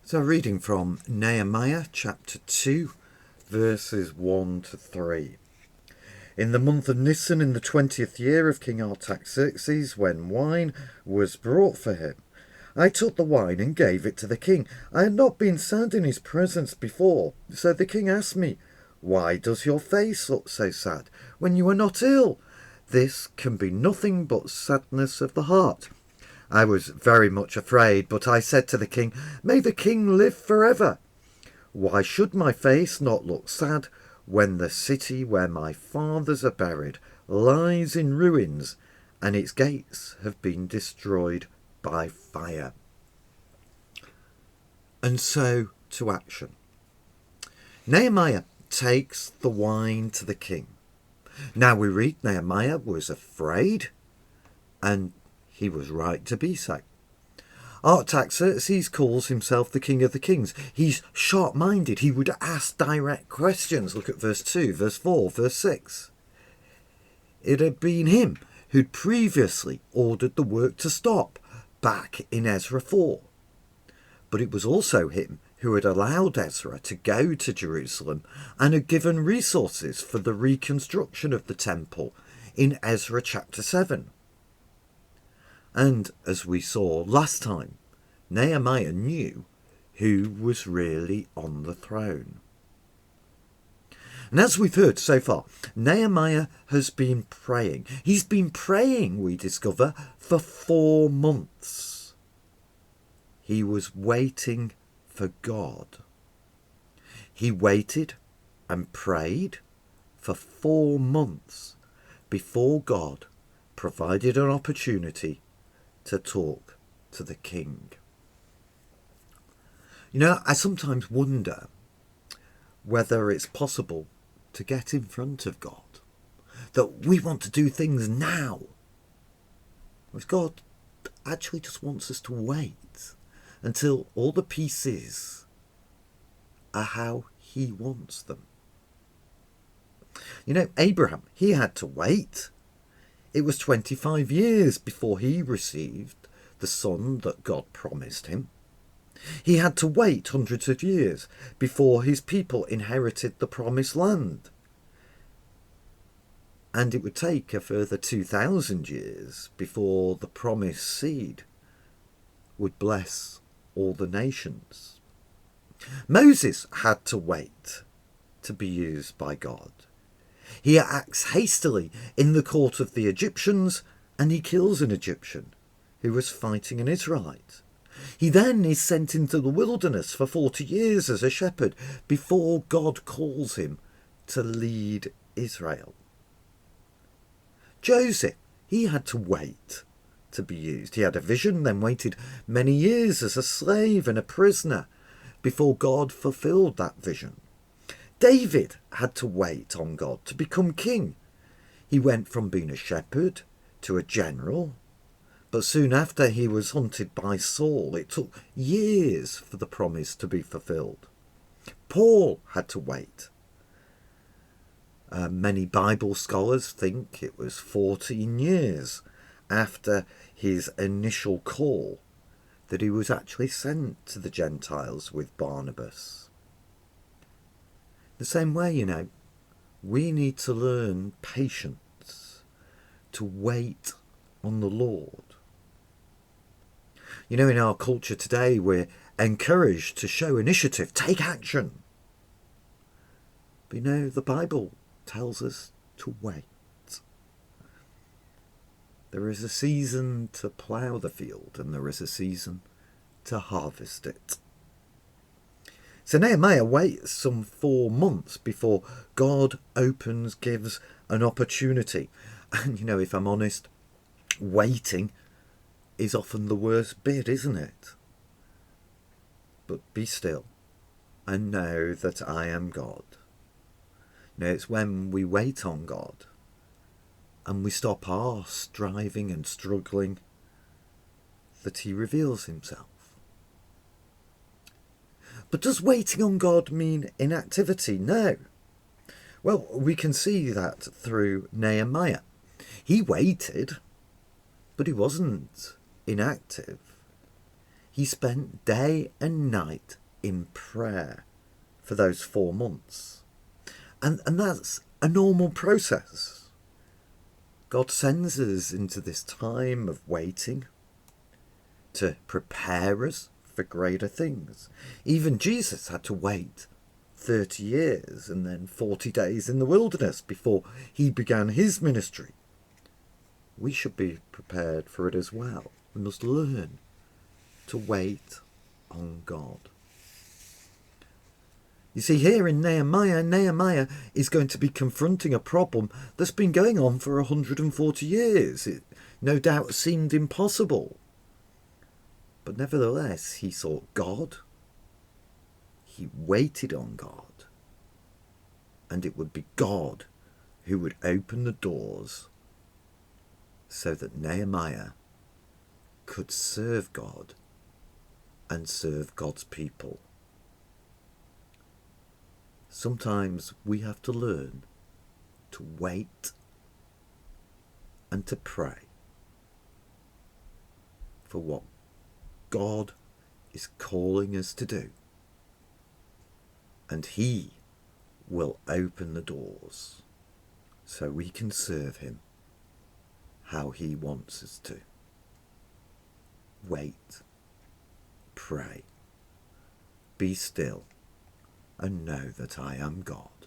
So reading from Nehemiah chapter 2 verses 1 to 3. In the month of Nisan, in the 20th year of King Artaxerxes, when wine was brought for him, I took the wine and gave it to the king. I had not been sad in his presence before, so the king asked me, "Why does your face look so sad when you are not ill?" "This can be nothing but sadness of the heart." I was very much afraid, but I said to the king, "May the king live forever. Why should my face not look sad when the city where my fathers are buried lies in ruins and its gates have been destroyed by fire?" And so to action. Nehemiah takes the wine to the king. Now we read Nehemiah was afraid, and he was right to be so. Artaxerxes calls himself the king of the kings. He's sharp-minded. He would ask direct questions. Look at verse 2, verse 4, verse 6. It had been him who'd previously ordered the work to stop back in Ezra 4. But it was also him who had allowed Ezra to go to Jerusalem and had given resources for the reconstruction of the temple in Ezra chapter 7. And as we saw last time, Nehemiah knew who was really on the throne. And as we've heard so far, Nehemiah has been praying. He's been praying, we discover, for 4 months. He was waiting for God. He waited and prayed for 4 months before God provided an opportunity to talk to the king. You know, I sometimes wonder whether it's possible to get in front of God, that we want to do things now, whereas God actually just wants us to wait until all the pieces are how he wants them. You know, Abraham, he had to wait. It was 25 years before he received the son that God promised him. He had to wait hundreds of years before his people inherited the promised land. And it would take a further 2,000 years before the promised seed would bless all the nations. Moses had to wait to be used by God. He acts hastily in the court of the Egyptians and he kills an Egyptian who was fighting an Israelite. He then is sent into the wilderness for 40 years as a shepherd before God calls him to lead Israel. Joseph, he had to wait to be used. He had a vision, then waited many years as a slave and a prisoner before God fulfilled that vision. David had to wait on God to become king. He went from being a shepherd to a general, but soon after he was hunted by Saul. It took years for the promise to be fulfilled. Paul had to wait. Many Bible scholars think it was 14 years after his initial call that he was actually sent to the Gentiles with Barnabas. The same way, you know, we need to learn patience, to wait on the Lord. You know, in our culture today, we're encouraged to show initiative, take action. But you know, the Bible tells us to wait. There is a season to plough the field and there is a season to harvest it. So Nehemiah waits some 4 months before God gives an opportunity. And, you know, if I'm honest, waiting is often the worst bit, isn't it? But be still and know that I am God. You know, it's when we wait on God and we stop our striving and struggling that he reveals himself. But does waiting on God mean inactivity? No. Well, we can see that through Nehemiah. He waited, but he wasn't inactive. He spent day and night in prayer for those 4 months. And that's a normal process. God sends us into this time of waiting to prepare us for greater things. Even Jesus had to wait 30 years and then 40 days in the wilderness before he began his ministry. We should be prepared for it as well. We must learn to wait on God. You see, here in Nehemiah is going to be confronting a problem that's been going on for 140 years. It no doubt seemed impossible. But nevertheless, he sought God. He waited on God. And it would be God who would open the doors so that Nehemiah could serve God and serve God's people. Sometimes we have to learn to wait and to pray for what God is calling us to do. And he will open the doors so we can serve him how he wants us to. Wait, pray, be still, and know that I am God.